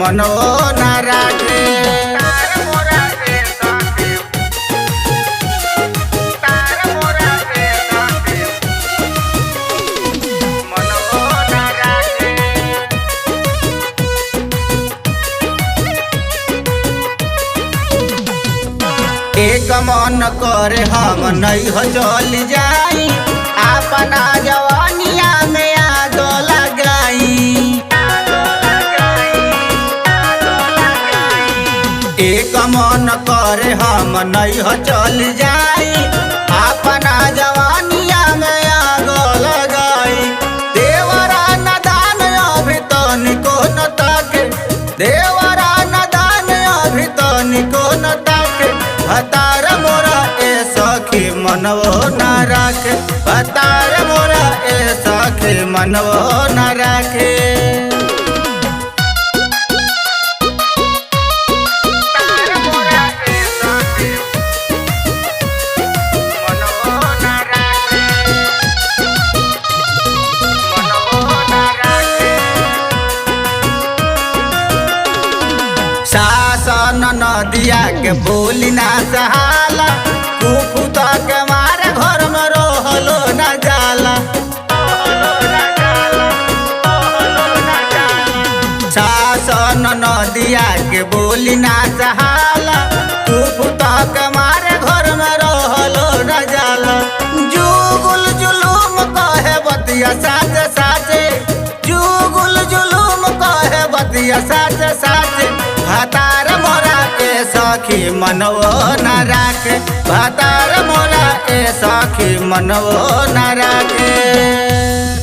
मनवो न राखे। एक मन करे हम नहीं हो चल जाई, अपना जवानिया में आग लगाई। एक मन करे हम नहीं हो चल जाई, अपना जवानिया में आग लगाई। देवरा नदान अभी तो निको न ताके, देवरा नदान अभी तो निको न ताके। भतार मोरा ए सखी मनवो न राखे, भतार मोरा ए सखी मनवो न राखे। शासन नदिया के बोली ना सहाला, कुफुत के मारे घर में रहलो न जाला। शासन नदिया के बोली ना सहाला, कुफुत के मारे घर में रहलो न जाला। जुगुल जुलूम कहे बतिया साथे साथे, जुगुल जुलूम कहे बतिया साथे साथे। भतार मोरा ए सखी मनवो न राखे, भतार मोरा ए सखी मनवो न राखे।